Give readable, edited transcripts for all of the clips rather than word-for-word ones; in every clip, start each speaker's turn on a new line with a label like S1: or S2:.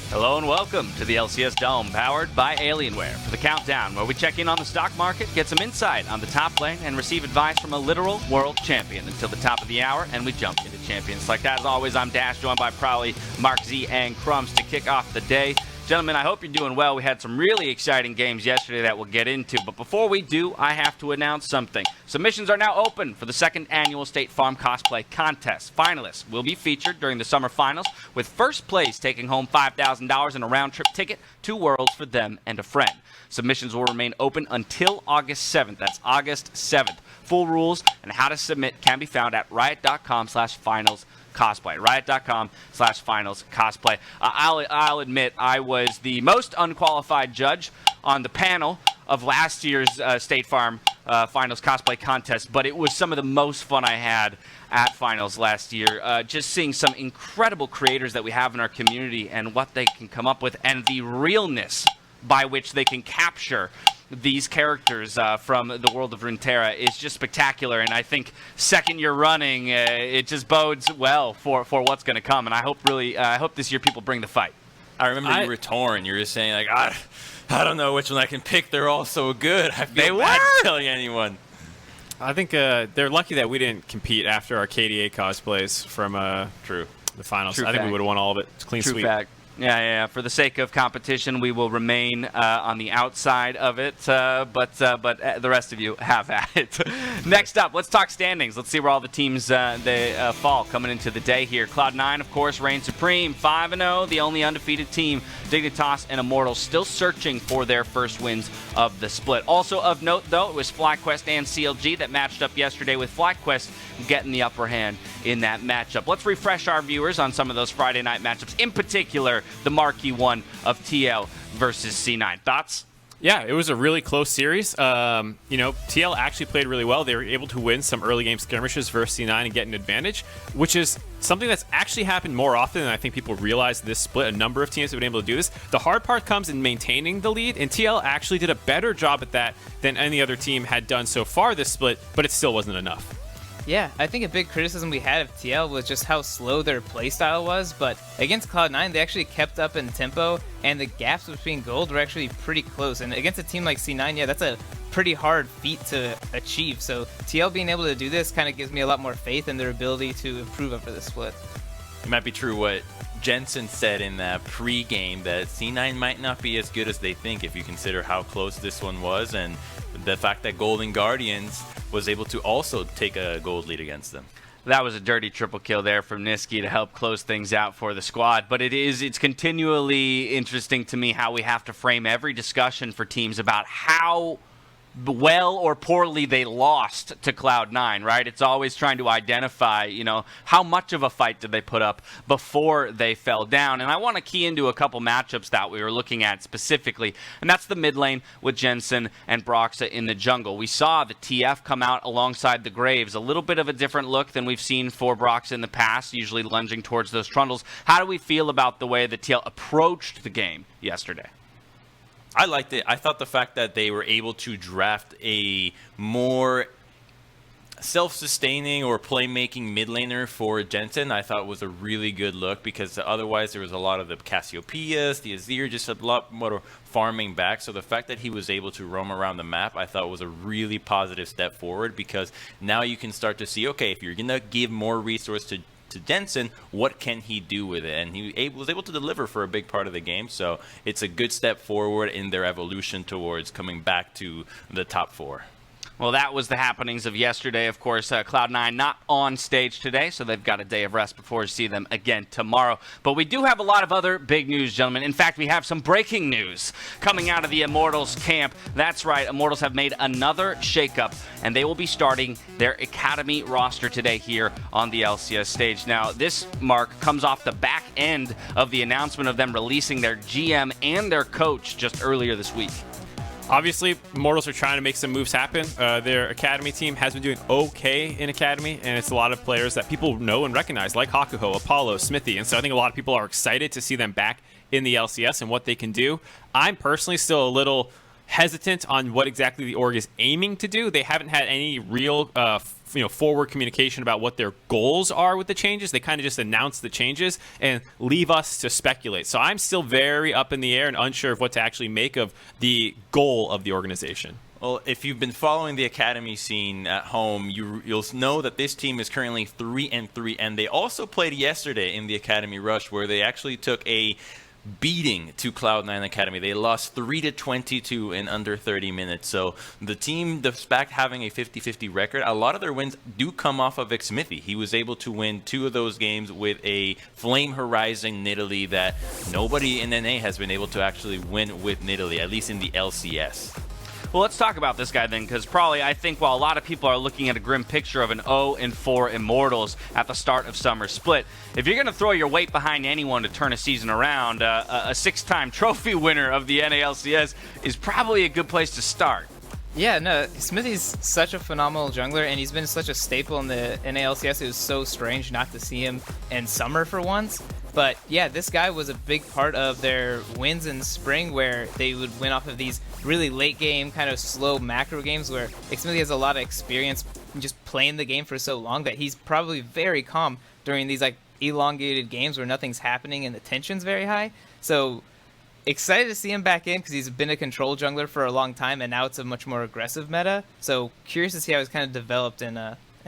S1: Hello and welcome to the LCS Dome, powered by Alienware, for the Countdown, where we check in on the stock market, get some insight on the top lane, and receive advice from a literal world champion until the top of the hour, and we jump into champions. Like that, as always, I'm Dash, joined by Prowley, Mark Z, and Crumbs to kick off the day. Gentlemen, I hope you're doing well. We had some really exciting games yesterday that we'll get into, but before we do, I have to announce something. Submissions are now open for the second annual State Farm Cosplay Contest. Finalists will be featured during the summer finals, with first place taking home $5,000 and a round-trip ticket to Worlds for them and a friend. Submissions will remain open until August 7th. That's August 7th. Full rules and how to submit can be found at riot.com/finals cosplay. Riot.com/finals cosplay. I'll admit I was the most unqualified judge on the panel of last year's State Farm Finals Cosplay Contest, but it was some of the most fun I had at Finals last year. Just seeing some incredible creators that we have in our community and what they can come up with, and the realness by which they can capture these characters from the world of Runeterra is just spectacular, and I think second year running, it just bodes well for what's going to come, and I hope this year people bring the fight.
S2: I remember you were torn. You were saying, like, I don't know which one I can pick. They're all so good. I feel bad telling anyone.
S3: I think they're lucky that we didn't compete after our KDA cosplays from the finals.
S1: True
S3: I think
S1: fact.
S3: we would have won all of it. It's clean
S1: True
S3: sweep.
S1: fact. Yeah. For the sake of competition, we will remain on the outside of it, but the rest of you have at it. Next up, let's talk standings. Let's see where all the teams they fall coming into the day here. Cloud9, of course, reigns supreme, 5-0, the only undefeated team. Dignitas and Immortals still searching for their first wins of the split. Also of note, though, it was FlyQuest and CLG that matched up yesterday, with FlyQuest getting the upper hand in that matchup. Let's refresh our viewers on some of those Friday night matchups, in particular the marquee one of TL versus C9. Thoughts?
S3: Yeah, it was a really close series. TL actually played really well. They were able to win some early game skirmishes versus C9 and get an advantage, which is something that's actually happened more often than I think people realize this split. A number of teams have been able to do this. The hard part comes in maintaining the lead, and TL actually did a better job at that than any other team had done so far this split, but it still wasn't enough.
S4: Yeah, I think a big criticism we had of TL was just how slow their playstyle was, but against Cloud9, they actually kept up in tempo, and the gaps between gold were actually pretty close. And against a team like C9, yeah, that's a pretty hard feat to achieve. So TL being able to do this kind of gives me a lot more faith in their ability to improve after the split.
S2: It might be true what Jensen said in that pre-game, that C9 might not be as good as they think if you consider how close this one was, and the fact that Golden Guardians was able to also take a gold lead against them.
S1: That was a dirty triple kill there from Niski to help close things out for the squad. But it's continually interesting to me how we have to frame every discussion for teams about how well or poorly they lost to Cloud9, right? It's always trying to identify, how much of a fight did they put up before they fell down. And I want to key into a couple matchups that we were looking at specifically, and that's the mid lane with Jensen and Broxa in the jungle. We saw the TF come out alongside the Graves, a little bit of a different look than we've seen for Broxa in the past, usually lunging towards those trundles. How do we feel about the way the TL approached the game yesterday?
S2: I liked it. I thought the fact that they were able to draft a more self-sustaining or playmaking mid laner for Jensen, I thought was a really good look, because otherwise there was a lot of the Cassiopeias, the Azir, just a lot more farming back. So the fact that he was able to roam around the map, I thought was a really positive step forward, because now you can start to see, okay, if you're going to give more resource to Jensen, what can he do with it? And he was able to deliver for a big part of the game, so it's a good step forward in their evolution towards coming back to the top 4.
S1: Well, that was the happenings of yesterday. Of course, Cloud9 not on stage today, so they've got a day of rest before we see them again tomorrow. But we do have a lot of other big news, gentlemen. In fact, we have some breaking news coming out of the Immortals camp. That's right, Immortals have made another shakeup, and they will be starting their Academy roster today here on the LCS stage. Now, this, Mark, comes off the back end of the announcement of them releasing their GM and their coach just earlier this week.
S3: Obviously, Immortals are trying to make some moves happen. Their Academy team has been doing okay in Academy, and it's a lot of players that people know and recognize, like Hakuho, Apollo, Smithy. And so I think a lot of people are excited to see them back in the LCS and what they can do. I'm personally still a little hesitant on what exactly the org is aiming to do. They haven't had any real forward communication about what their goals are with the changes. They kind of just announce the changes and leave us to speculate. So I'm still very up in the air and unsure of what to actually make of the goal of the organization.
S2: Well, if you've been following the academy scene at home, you'll know that this team is currently 3-3, and they also played yesterday in the Academy Rush, where they actually took a beating to Cloud9 Academy. They lost 3-22 in under 30 minutes. So the team, despite having a 50-50 record, a lot of their wins do come off of Xmithy. He was able to win 2 of those games with a Flame Horizon Nidalee that nobody in NA has been able to actually win with Nidalee, at least in the LCS.
S1: Well, let's talk about this guy then, because probably I think while a lot of people are looking at a grim picture of an 0-4 Immortals at the start of Summer Split, if you're going to throw your weight behind anyone to turn a season around, a 6-time trophy winner of the NALCS is probably a good place to start.
S4: Yeah, no, Smithy's such a phenomenal jungler, and he's been such a staple in the NALCS. It was so strange not to see him in summer for once. But yeah, this guy was a big part of their wins in spring, where they would win off of these really late game, kind of slow macro games, where Smithy has a lot of experience in just playing the game for so long that he's probably very calm during these like elongated games where nothing's happening and the tension's very high. So excited to see him back in because he's been a control jungler for a long time, and now it's a much more aggressive meta. So curious to see how he's kind of developed in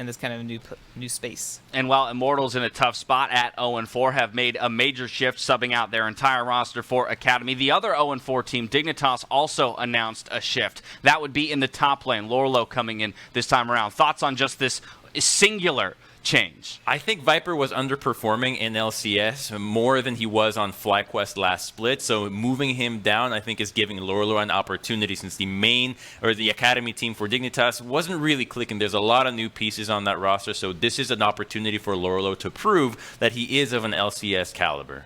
S4: this kind of new space.
S1: And while Immortals in a tough spot at 0-4 have made a major shift, subbing out their entire roster for Academy, the other 0-4 team, Dignitas, also announced a shift. That would be in the top lane, Lorlo coming in this time around. Thoughts on just this singular change?
S2: I think Viper was underperforming in LCS more than he was on FlyQuest last split, so moving him down I think is giving Lorlo an opportunity, since the main or the academy team for Dignitas wasn't really clicking. There's a lot of new pieces on that roster, so this is an opportunity for Lorlo to prove that he is of an LCS caliber.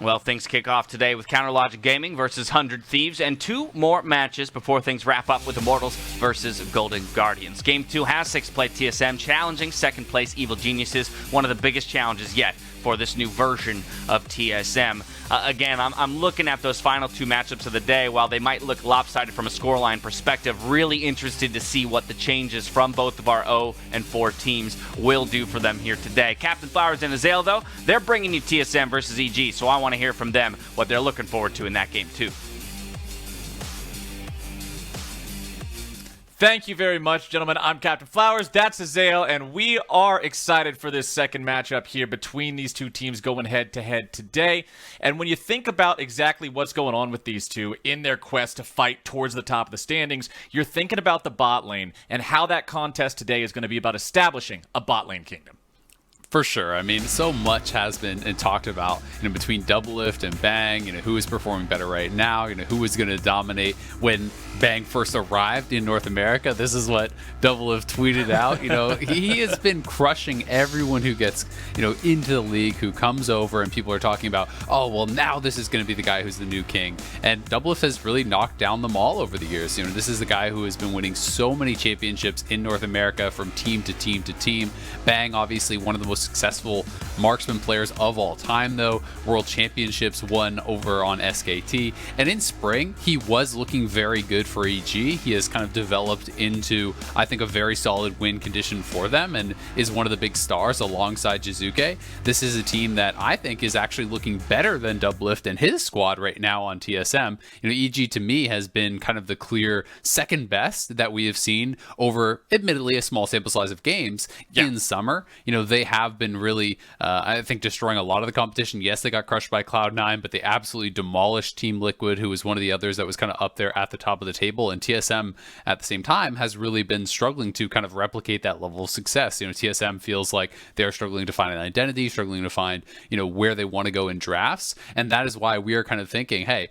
S1: Well, things kick off today with Counterlogic Gaming versus 100 Thieves, and 2 more matches before things wrap up with Immortals versus Golden Guardians. Game 2 has 6th-place TSM challenging 2nd place Evil Geniuses, one of the biggest challenges yet for this new version of TSM. Again, I'm looking at those final 2 matchups of the day. While they might look lopsided from a scoreline perspective, really interested to see what the changes from both of our 0-4 teams will do for them here today. Captain Flowers and Azale, though, they're bringing you TSM versus EG, so I want to hear from them what they're looking forward to in that game, too.
S5: Thank you very much, gentlemen. I'm Captain Flowers, that's Azale, and we are excited for this second matchup here between these two teams going head-to-head today. And when you think about exactly what's going on with these two in their quest to fight towards the top of the standings, you're thinking about the bot lane and how that contest today is going to be about establishing a bot lane kingdom.
S6: For sure. I mean, so much has been talked about, between Doublelift and Bang, who is performing better right now, who is going to dominate. When Bang first arrived in North America, this is what Doublelift tweeted out. He has been crushing everyone who gets, into the league, who comes over, and people are talking about, oh, well, now this is going to be the guy who's the new king. And Doublelift has really knocked down them all over the years. This is the guy who has been winning so many championships in North America from team to team to team. Bang, obviously, one of the most successful marksman players of all time, though. World Championships won over on SKT. And in spring, he was looking very good for EG. He has kind of developed into, I think, a very solid win condition for them and is one of the big stars alongside Jizuke. This is a team that I think is actually looking better than Doublelift and his squad right now on TSM. EG to me has been kind of the clear second best that we have seen over, admittedly, a small sample size of games in summer. They have been really, I think, destroying a lot of the competition. Yes, they got crushed by Cloud9, but they absolutely demolished Team Liquid, who was one of the others that was kind of up there at the top of the table. And TSM, at the same time, has really been struggling to kind of replicate that level of success. TSM feels like they're struggling to find an identity, struggling to find, where they want to go in drafts. And that is why we are kind of thinking, hey,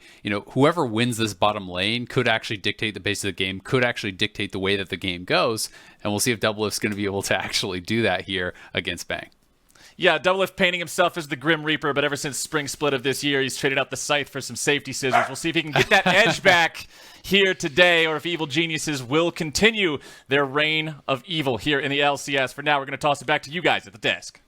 S6: whoever wins this bottom lane could actually dictate the pace of the game, could actually dictate the way that the game goes. And we'll see if Doublelift's going to be able to actually do that here against Bang.
S5: Yeah, Doublelift painting himself as the Grim Reaper, but ever since Spring Split of this year, he's traded out the Scythe for some safety scissors. We'll see if he can get that edge back here today, or if Evil Geniuses will continue their reign of evil here in the LCS. For now, we're going to toss it back to you guys at the desk.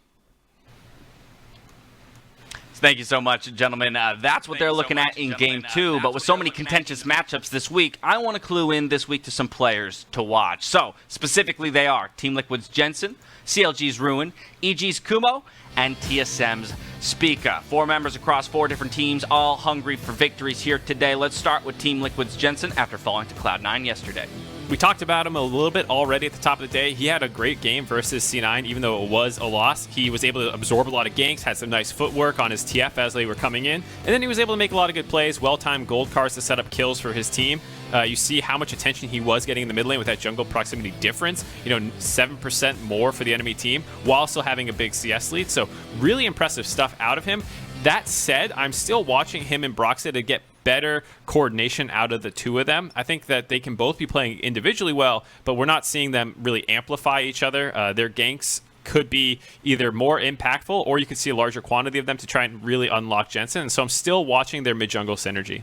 S1: Thank you so much, gentlemen. That's what they're looking at in Game 2, but with so many contentious matchups this week, I want to clue in this week to some players to watch. So, specifically, they are Team Liquid's Jensen, CLG's Ruin, EG's Kumo, and TSM's Spica. 4 members across 4 different teams, all hungry for victories here today. Let's start with Team Liquid's Jensen after falling to Cloud9 yesterday.
S3: We talked about him a little bit already at the top of the day. He had a great game versus C9, even though it was a loss. He was able to absorb a lot of ganks, had some nice footwork on his TF as they were coming in, and then he was able to make a lot of good plays, well-timed gold cards to set up kills for his team. You see how much attention he was getting in the mid lane with that jungle proximity difference, 7% more for the enemy team, while still having a big CS lead. So really impressive stuff out of him. That said, I'm still watching him and Broxah to get better coordination out of the two of them. I think that they can both be playing individually well, but we're not seeing them really amplify each other. Their ganks could be either more impactful, or you could see a larger quantity of them to try and really unlock Jensen. And so I'm still watching their mid-jungle synergy.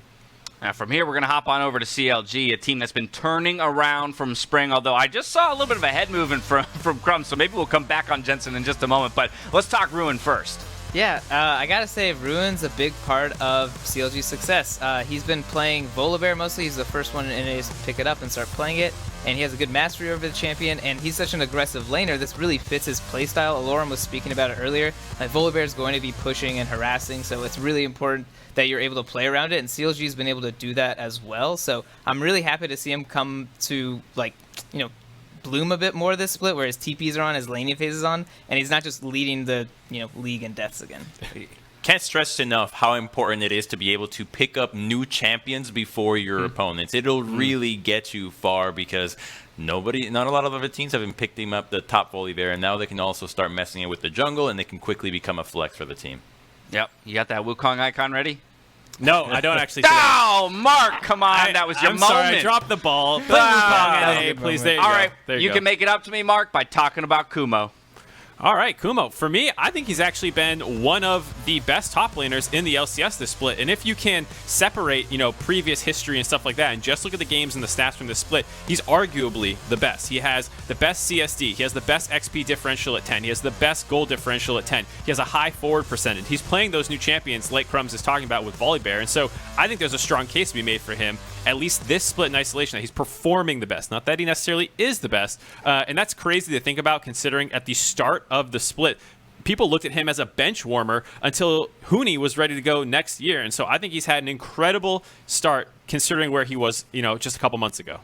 S1: Now from here, we're going to hop on over to CLG, a team that's been turning around from spring, although I just saw a little bit of a head movement from Crumbs, so maybe we'll come back on Jensen in just a moment. But let's talk Ruin first.
S4: Yeah, I gotta say, Ruin's a big part of CLG's success. He's been playing Volibear mostly. He's the first one in NAs to pick it up and start playing it, and he has a good mastery over the champion, and he's such an aggressive laner. This really fits his playstyle. Aloran was speaking about it earlier. Volibear is going to be pushing and harassing, so it's really important that you're able to play around it, and CLG's been able to do that as well. So I'm really happy to see him come to, bloom a bit more this split, where his TPs are on, his laning phase is on, and he's not just leading the league in deaths again.
S2: Can't stress enough how important it is to be able to pick up new champions before your opponents. It'll really get you far, because not a lot of other teams have been picking up the top Volibear, and now they can also start messing it with the jungle, and they can quickly become a flex for the team.
S1: Yep. You got that Wukong icon ready?
S3: No, I don't actually.
S1: Oh, Mark, come on. That was your moment.
S3: Sorry, I dropped the ball. Play Wukong NA, please. There you go.
S1: All right,
S3: there
S1: you
S3: go.
S1: can make it up to me, Mark, by talking about Kumo.
S3: All right, Kumo. For me, I think he's actually been one of the best top laners in the LCS this split. And if you can separate, previous history and stuff like that, and just look at the games and the stats from this split, he's arguably the best. He has the best CSD. He has the best XP differential at 10. He has the best gold differential at 10. He has a high forward percentage. He's playing those new champions like Crumbs is talking about with Volibear. And so I think there's a strong case to be made for him, at least this split in isolation, that he's performing the best. Not that he necessarily is the best. And that's crazy to think about, considering at the start of the split, people looked at him as a bench warmer until Huni was ready to go next year. And so I think he's had an incredible start considering where he was, just a couple months ago.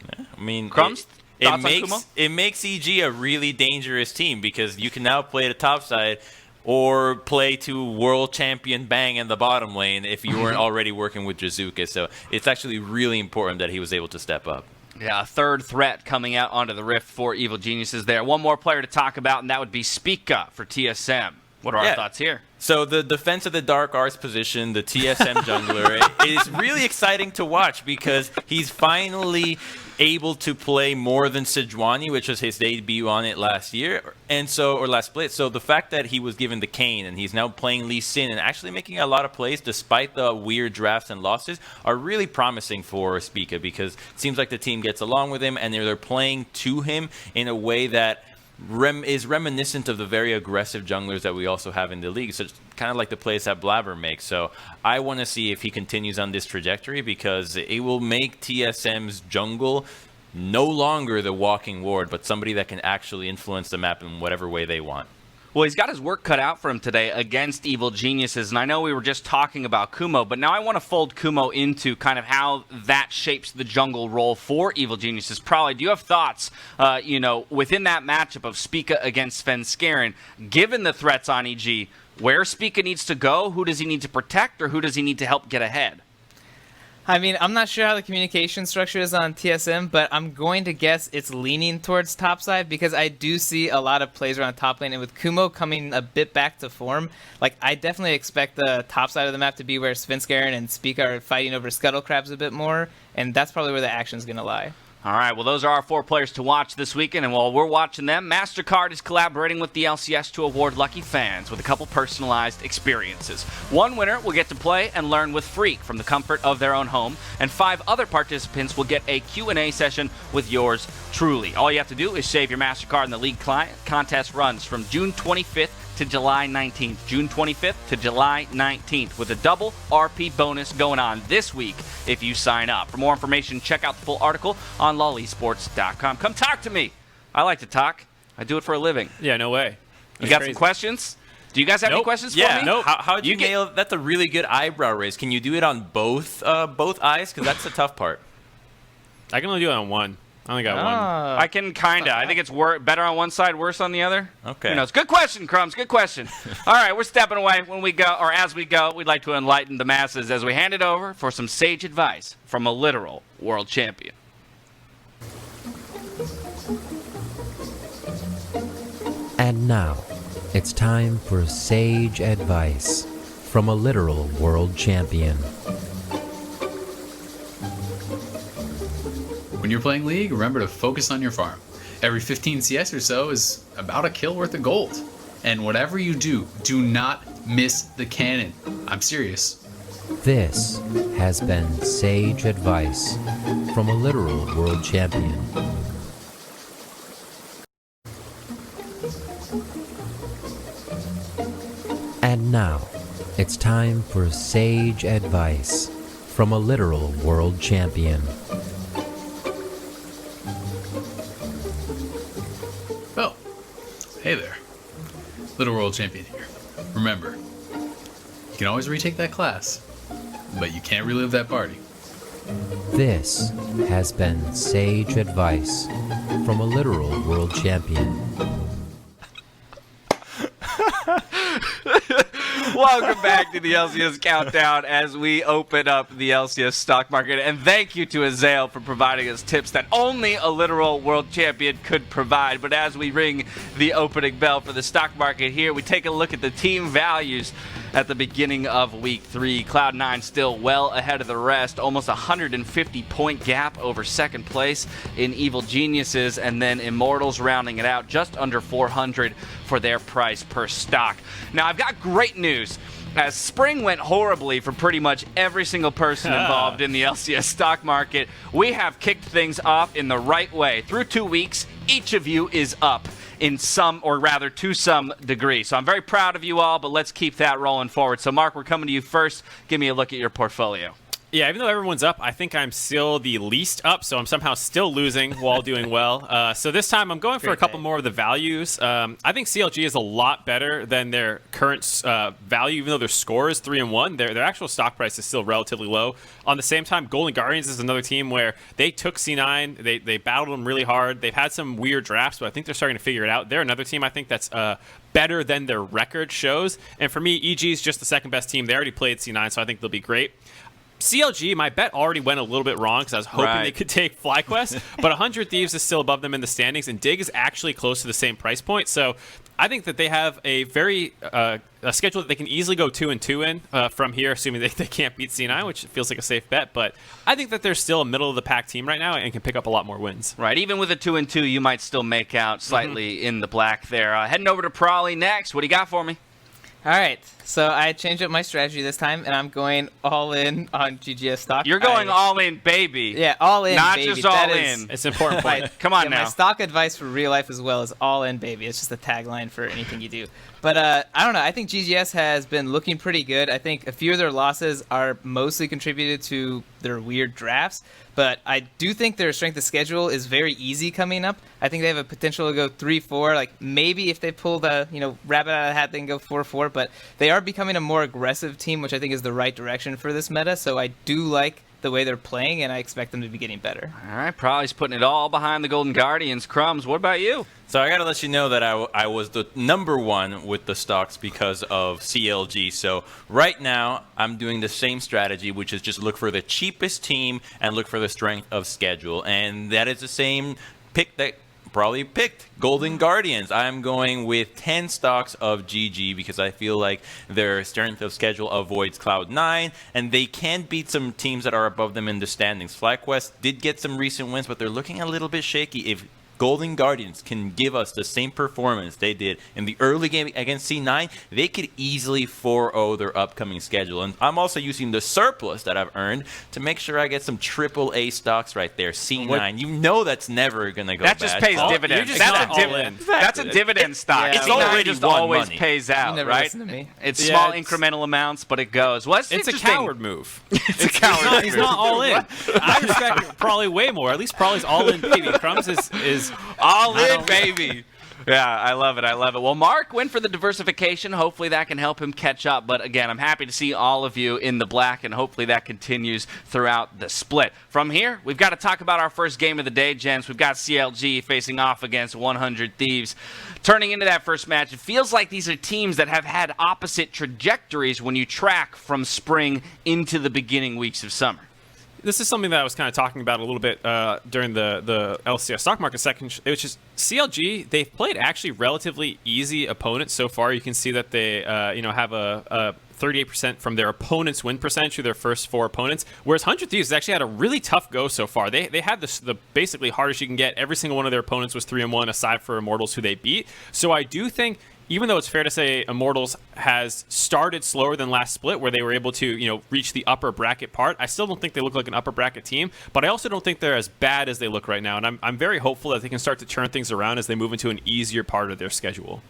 S2: Yeah, I mean,
S1: Crumbs?
S2: it makes EG a really dangerous team, because you can now play the top side or play to world champion Bang in the bottom lane if you weren't already working with Jizuka. So it's actually really important that he was able to step up.
S1: Yeah, a third threat coming out onto the Rift for Evil Geniuses there. One more player to talk about, and that would be Spica for TSM. What are our thoughts here?
S2: So the defense of the Dark Arts position, the TSM jungler, is really exciting to watch, because he's finally able to play more than Sejuani, which was his debut on it last year, or last split. So the fact that he was given the Kayn and he's now playing Lee Sin and actually making a lot of plays despite the weird drafts and losses are really promising for Spica, because it seems like the team gets along with him and they're playing to him in a way that is reminiscent of the very aggressive junglers that we also have in the league. So it's kind of like the plays that Blabber makes. So I want to see if he continues on this trajectory, because it will make TSM's jungle no longer the walking ward, but somebody that can actually influence the map in whatever way they want.
S1: Well, he's got his work cut out for him today against Evil Geniuses, and I know we were just talking about Kumo, but now I want to fold Kumo into kind of how that shapes the jungle role for Evil Geniuses. Probably, do you have thoughts, within that matchup of Spica against Svenskeren, given the threats on EG, where Spica needs to go, who does he need to protect, or who does he need to help get ahead?
S4: I mean, I'm not sure how the communication structure is on TSM, but I'm going to guess it's leaning towards topside, because I do see a lot of plays around top lane, and with Kumo coming a bit back to form, I definitely expect the top side of the map to be where Svenskeren and Spica are fighting over Scuttle Crabs a bit more, and that's probably where the action's going to lie.
S1: All right, well, those are our 4 players to watch this weekend, and while we're watching them, MasterCard is collaborating with the LCS to award lucky fans with a couple personalized experiences. One winner will get to play and learn with Freak from the comfort of their own home, and 5 other participants will get a Q&A session with yours truly. All you have to do is save your MasterCard in the league client. Contest runs from June 25th to July 19th. June 25th to July 19th with a double RP bonus going on this week if you sign up. For more information, check out the full article on lolesports.com. Come talk to me. I like to talk. I do it for a living.
S3: Yeah, no way.
S1: You got some questions? Do you guys have any questions for me?
S3: Nope.
S2: How'd you nail? That's a really good eyebrow raise. Can you do it on both eyes? Because that's the tough part.
S3: I can only do it on one. I only got one.
S1: I can kinda. I think it's better on one side, worse on the other.
S2: Okay.
S1: Who knows? Good question, Crumbs. Good question. All right, we're stepping away. When we go, or as we go, we'd like to enlighten the masses as we hand it over for some sage advice from a literal world champion.
S7: And now, it's time for sage advice from a literal world champion.
S6: When you're playing League, remember to focus on your farm. Every 15 CS or so is about a kill worth of gold. And whatever you do, do not miss the cannon. I'm serious.
S7: This has been sage advice from a literal world champion. And now, it's time for sage advice from a literal world champion.
S6: Oh, hey there. Little World Champion here. Remember, you can always retake that class, but you can't relive that party.
S7: This has been sage advice from a literal world champion.
S1: Welcome back to the LCS Countdown as we open up the LCS stock market. And thank you to Azael for providing us tips that only a literal world champion could provide. But as we ring the opening bell for the stock market here, we take a look at the team values at the beginning of week 3. Cloud9 still well ahead of the rest, almost 150-point gap over second place in Evil Geniuses, and then Immortals rounding it out just under 400 for their price per stock. Now, I've got great news. As spring went horribly for pretty much every single person involved in the LCS stock market, we have kicked things off in the right way. Through 2 weeks, each of you is up in some, or rather to some degree. So I'm very proud of you all, but let's keep that rolling forward. So Mark, we're coming to you first. Give me a look at your portfolio.
S3: Yeah, even though everyone's up, I think I'm still the least up, so I'm somehow still losing while doing well. So this time I'm going for a couple more of the values. I think CLG is a lot better than their current value, even though their score is 3-1. Their actual stock price is still relatively low. On the same time, Golden Guardians is another team where they took C9, they battled them really hard. They've had some weird drafts, but I think they're starting to figure it out. They're another team I think that's better than their record shows. And for me, EG is just the second best team. They already played C9, so I think they'll be great. CLG, my bet already went a little bit wrong because I was hoping they could take FlyQuest, but 100 Thieves is still above them in the standings, and Dig is actually close to the same price point. So I think that they have a very a schedule that they can easily go 2-2 in from here, assuming they can't beat C9, which feels like a safe bet. But I think that they're still a middle-of-the-pack team right now and can pick up a lot more wins.
S1: Right, even with a 2-2, you might still make out slightly in the black there. Heading over to Prawley next. What do you got for me?
S4: All right, so I changed up my strategy this time, and I'm going all in on GGS stock.
S1: You're going all in, baby.
S4: Yeah, all in,
S1: not
S4: baby.
S1: just all in.
S3: It's an important point.
S1: Come on
S4: now.
S1: now.
S4: My stock advice for real life as well is all in, baby. It's just a tagline for anything you do. But I don't know. I think GGS has been looking pretty good. I think a few of their losses are mostly contributed to their weird drafts. But I do think their strength of schedule is very easy coming up. I think they have a potential to go 3-4. Like maybe if they pull the rabbit out of the hat, they can go 4-4. But they are becoming a more aggressive team, which I think is the right direction for this meta. So I do like the way they're playing, and I expect them to be getting better.
S1: All right, Probably's putting it all behind the Golden Guardians. Crumbs, what about you?
S2: So I got to let you know that I was the #1 with the stocks because of CLG. So right now I'm doing the same strategy, which is just look for the cheapest team and look for the strength of schedule. And that is the same pick that probably picked Golden Guardians. I'm going with 10 stocks of GG because I feel like their strength of schedule avoids Cloud9, and they can beat some teams that are above them in the standings. FlyQuest did get some recent wins, but they're looking a little bit shaky. If Golden Guardians can give us the same performance they did in the early game against C9, they could easily 4-0 their upcoming schedule. And I'm also using the surplus that I've earned to make sure I get some AAA stocks right there. C9, you know that's never going to go
S1: that
S2: bad.
S1: just pays dividends. That's a dividend stock.
S2: It's
S1: C9
S2: already
S1: just
S2: won
S1: always
S2: money.
S1: pays out,
S4: You never
S1: right?
S4: listen to me.
S1: It's
S3: Yeah,
S1: small
S3: it's-
S1: incremental amounts, but it goes. Well,
S3: It's a
S1: interesting.
S3: coward move.
S1: It's a coward.
S3: He's not all in. I respect Prawley way more. At least Prawley's all in, baby. Crumbs is
S1: All
S3: not
S1: in, baby. Yeah, I love it. I love it. Well, Mark went for the diversification. Hopefully that can help him catch up. But again, I'm happy to see all of you in the black, and hopefully that continues throughout the split. From here, we've got to talk about our first game of the day, gents. We've got CLG facing off against 100 Thieves. Turning into that first match, it feels like these are teams that have had opposite trajectories when you track from spring into the beginning weeks of summer.
S3: This is something that I was kind of talking about a little bit during the LCS stock market section, which is CLG. They've played actually relatively easy opponents so far. You can see that they have a 38% from their opponents' win percentage through their first 4 opponents, whereas 100 Thieves has actually had a really tough go so far. They had the basically hardest you can get. Every single one of their opponents was 3-1, aside for Immortals, who they beat. So I do think, even though it's fair to say Immortals has started slower than last split, where they were able to, reach the upper bracket part, I still don't think they look like an upper bracket team, but I also don't think they're as bad as they look right now, and I'm very hopeful that they can start to turn things around as they move into an easier part of their schedule.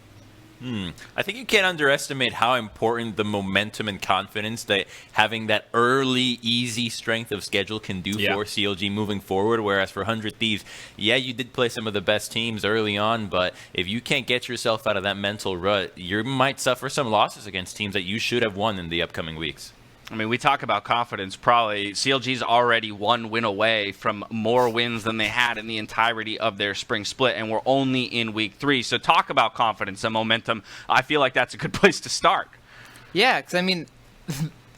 S2: I think you can't underestimate how important the momentum and confidence that having that early, easy strength of schedule can do for CLG moving forward. Whereas for 100 Thieves, yeah, you did play some of the best teams early on, but if you can't get yourself out of that mental rut, you might suffer some losses against teams that you should have won in the upcoming weeks.
S1: I mean, we talk about confidence. Probably CLG's already 1 win away from more wins than they had in the entirety of their spring split, and we're only in week 3. So talk about confidence and momentum. I feel like that's a good place to start.
S4: Yeah, because I mean,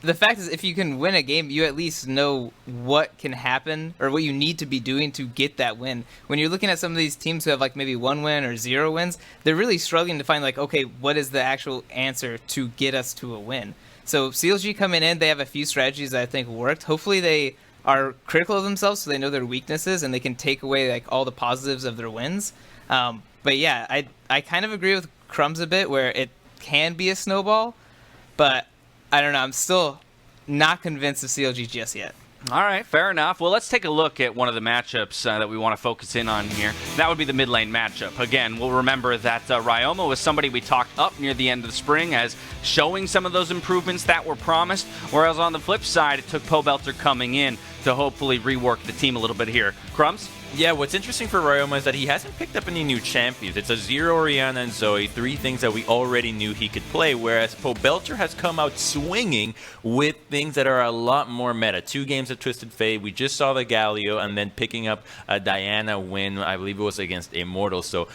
S4: the fact is, if you can win a game, you at least know what can happen or what you need to be doing to get that win. When you're looking at some of these teams who have like maybe 1 win or 0 wins, they're really struggling to find like, okay, what is the actual answer to get us to a win? So CLG coming in, they have a few strategies that I think worked. Hopefully they are critical of themselves so they know their weaknesses and they can take away like all the positives of their wins. But yeah, I kind of agree with Crumbs a bit where it can be a snowball, but I don't know. I'm still not convinced of CLG just yet.
S1: All right, fair enough. Well, let's take a look at one of the matchups that we want to focus in on here. That would be the mid lane matchup. Again, we'll remember that Ryoma was somebody we talked up near the end of the spring as showing some of those improvements that were promised, whereas on the flip side, it took Pobelter coming in to hopefully rework the team a little bit here. Crumbs?
S2: Yeah, what's interesting for Ryoma is that he hasn't picked up any new champions. It's a Zero, Orianna, and Zoe, 3 things that we already knew he could play, whereas Pobelter has come out swinging with things that are a lot more meta. 2 games of Twisted Fate, we just saw the Galio, and then picking up a Diana win, I believe it was against Immortals. So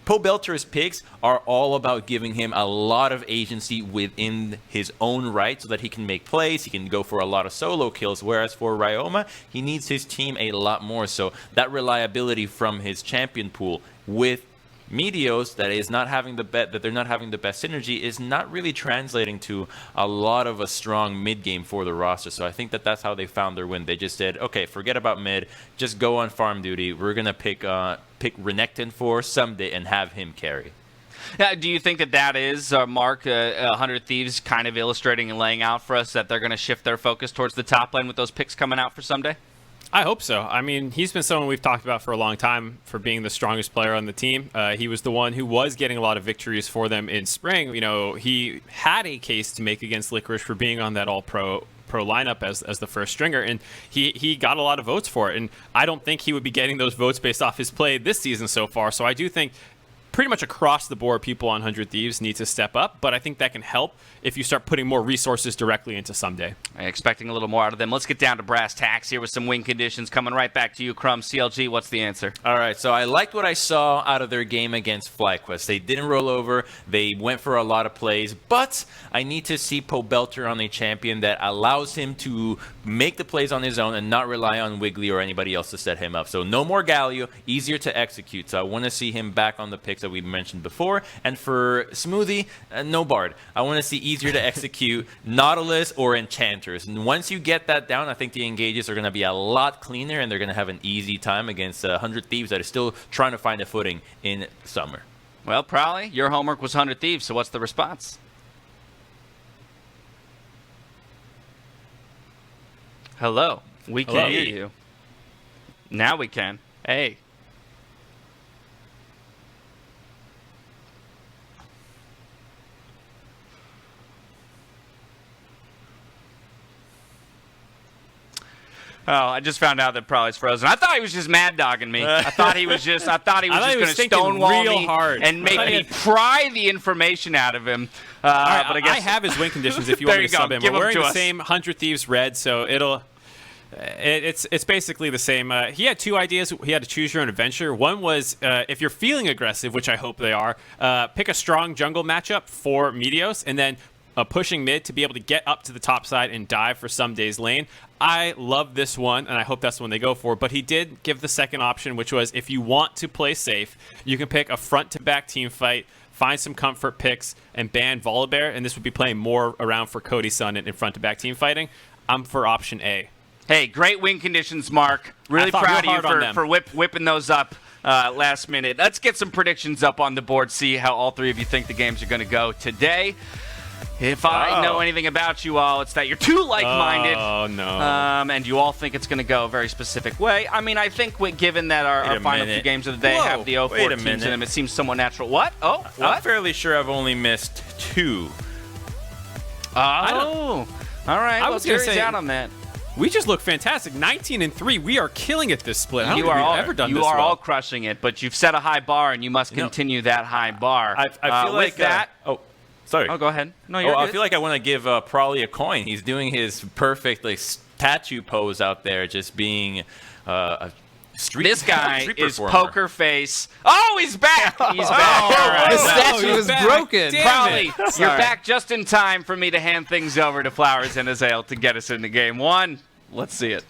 S2: Pobelter's picks are all about giving him a lot of agency within his own right so that he can make plays, he can go for a lot of solo kills, whereas for Ryoma, he needs his team a lot more. So that reliability from his champion pool with Meteos that is not having the bet that they're not having the best synergy is not really translating to a lot of a strong mid game for the roster. So I think that that's how they found their win. They just said, okay, forget about mid, just go on farm duty. We're gonna pick Renekton for someday and have him carry.
S1: Do you think that is, Mark, 100 Thieves kind of illustrating and laying out for us that they're going to shift their focus towards the top lane with those picks coming out for someday?
S3: I hope so. I mean, he's been someone we've talked about for a long time for being the strongest player on the team. He was the one who was getting a lot of victories for them in spring. You know, he had a case to make against Licorice for being on that all-pro lineup as the first stringer, and he got a lot of votes for it. And I don't think he would be getting those votes based off his play this season so far. So I do think pretty much across the board, people on 100 Thieves need to step up, but I think that can help if you start putting more resources directly into Someday.
S1: Expecting a little more out of them. Let's get down to brass tacks here with some win conditions. Coming right back to you, Crumbs. CLG, what's the answer?
S2: All right, so I liked what I saw out of their game against FlyQuest. They didn't roll over. They went for a lot of plays, but I need to see Pobelter on a champion that allows him to make the plays on his own and not rely on Wiggly or anybody else to set him up. So no more Galio, easier to execute. So I want to see him back on the picks that we mentioned before. And for Smoothie, no Bard. I want to see easier to execute Nautilus or Enchanters. And once you get that down, I think the engages are going to be a lot cleaner, and they're going to have an easy time against 100 Thieves that are still trying to find a footing in Summer.
S1: Well, Prowley, your homework was 100 Thieves, so what's the response? Hello. We can hear you. Now we can. Hey. Oh, I just found out that Prowley's frozen. I thought he was just mad dogging me. I thought he was just going to stonewall me and make me pry the information out of him.
S3: But I guess I have his win conditions if you want me to sub him. We're wearing the same 100 Thieves red, so it's basically the same. He had two ideas. He had to choose your own adventure. One was if you're feeling aggressive, which I hope they are, pick a strong jungle matchup for Meteos, and then pushing mid to be able to get up to the top side and dive for some days lane. I love this one, and I hope that's the one they go for. But he did give the second option, which was if you want to play safe, you can pick a front-to-back team fight, find some comfort picks, and ban Volibear. And this would be playing more around for Cody Sun in front-to-back team fighting. I'm for option A.
S1: Hey, great win conditions, Mark. Really proud of you for whipping those up last minute. Let's get some predictions up on the board, see how all three of you think the games are going to go today. If I know anything about you all, it's that you're too like-minded.
S3: Oh, no.
S1: And you all think it's going to go a very specific way. I mean, I think given that our final two games of the day have the 0-4 teams in them, it seems somewhat natural. What? Oh, what?
S2: I'm fairly sure I've only missed 2.
S1: All right. I was going to say out on that.
S3: We just look fantastic. 19-3. We are killing it this split.
S1: You are all crushing it, but you've set a high bar, and you must continue that high bar.
S2: I feel like
S1: that.
S2: Sorry.
S1: Oh, go ahead. No, you're good.
S2: I feel like I want to give Prowley a coin. He's doing his perfect statue pose out there, just being a street.
S1: This guy is poker face. Oh, he's back. He's back.
S4: The statue is broken.
S1: Prowley, you're back just in time for me to hand things over to Flowers and Azael to get us into game one. Let's see it.